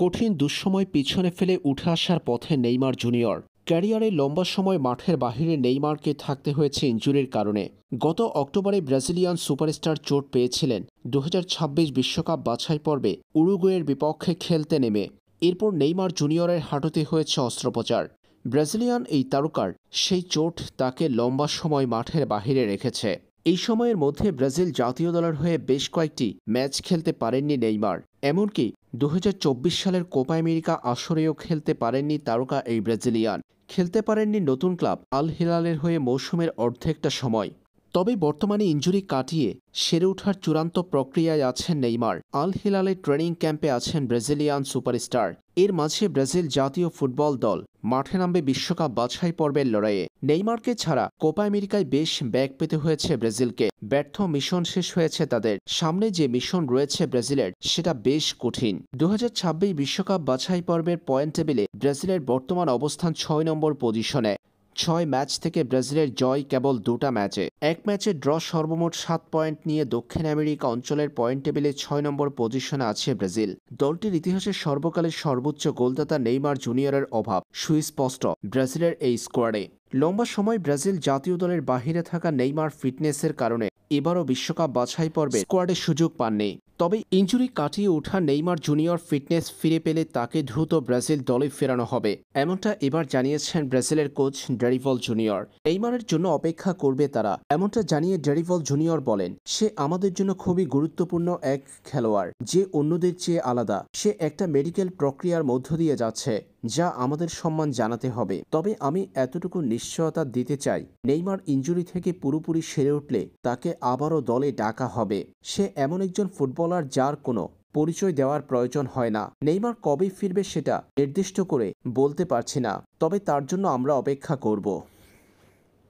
কঠিন দুঃসময় পিছনে ফেলে উঠে আসার পথে নেইমার জুনিয়র। ক্যারিয়ারে লম্বা সময় মাঠের বাহিরে নেইমারকে থাকতে হয়েছে ইনজুরির কারণে। গত অক্টোবরে ব্রাজিলিয়ান সুপারস্টার চোট পেয়েছিলেন ২০২৬ বিশ্বকাপ বাছাই পর্বে উরুগুয়ের বিপক্ষে খেলতে নেমে। এরপর নেইমার জুনিয়রের হাঁটুতে হয়েছে অস্ত্রোপচার। ব্রাজিলিয়ান এই তারকার সেই চোট তাকে লম্বা সময় মাঠের বাহিরে রেখেছে। এই সময়ের মধ্যে ব্রাজিল জাতীয় দলের হয়ে বেশ কয়েকটি ম্যাচ খেলতে পারেননি নেইমার। এমনকি ২০২৪ সালের কোপা আমেরিকা আসরেও খেলতে পারেননি তারকা এই ব্রাজিলিয়ান। খেলতে পারেননি নতুন ক্লাব আল হিলালের হয়ে মৌসুমের অর্ধেকটা সময়। তবে বর্তমানে ইনজুরি কাটিয়ে সেরে ওঠার চূড়ান্ত প্রক্রিয়ায় আছেন নেইমার। আল হিলালের ট্রেনিং ক্যাম্পে আছেন ব্রাজিলিয়ান সুপারস্টার। এর মাঝে ব্রাজিল জাতীয় ফুটবল দল মাঠে নামবে বিশ্বকাপ বাছাই পর্বের লড়াইয়ে। নেইমারকে ছাড়া কোপা আমেরিকায় বেশ ব্যাগ পেতে হয়েছে ব্রাজিলকে। ব্যর্থ মিশন শেষ হয়েছে তাদের। সামনে যে মিশন রয়েছে ব্রাজিলের সেটা বেশ কঠিন। ২০২৬ বিশ্বকাপ বাছাই পর্বের পয়েন্ট টেবিলে ব্রাজিলের বর্তমান অবস্থান ৬ নম্বর পজিশনে। ৬ ম্যাচ থেকে ব্রাজিলের জয় কেবল ২টা ম্যাচে। এক ম্যাচে ড্র। সর্বমোট ৭ পয়েন্ট নিয়ে দক্ষিণ আমেরিকা অঞ্চলের পয়েন্ট টেবিলে ৬ নম্বর পজিশনে আছে ব্রাজিল। দলটির ইতিহাসে সর্বকালের সর্বোচ্চ গোলদাতা নেইমার জুনিয়রের অভাব সুস্পষ্ট ব্রাজিলের এই স্কোয়াডে। লম্বা সময় ব্রাজিল জাতীয় দলের বাহিরে থাকা নেইমার ফিটনেসের কারণে এবারও বিশ্বকাপ বাছাই পর্বে স্কোয়াডে সুযোগ পাননি। তবে ইনজুরি কাটিয়ে ওঠা নেইমার জুনিয়র ফিটনেস ফিরে পেলে তাকে দ্রুত ব্রাজিল দলে ফেরানো হবে, এমনটা এবার জানিয়েছেন ব্রাজিলের কোচ ডেরিভল জুনিয়র। নেইমারের জন্য অপেক্ষা করবে তারা, এমনটা জানিয়ে ডেরিভল জুনিয়র বলেন, সে আমাদের জন্য খুবই গুরুত্বপূর্ণ এক খেলোয়াড়, যে অন্যদের চেয়ে আলাদা। সে একটা মেডিকেল প্রক্রিয়ার মধ্য দিয়ে যাচ্ছে, যা আমাদের সম্মান জানাতে হবে। তবে আমি এতটুকু নিশ্চয়তা দিতে চাই, নেইমার ইনজুরি থেকে পুরোপুরি সেরে উঠলে তাকে আবারও দলে ডাকা হবে। সে এমন একজন ফুটবলার যার কোনো পরিচয় দেওয়ার প্রয়োজন হয় না। নেইমার কবে ফিরবে সেটা নির্দিষ্ট করে বলতে পারছি না, তবে তার জন্য আমরা অপেক্ষা করব।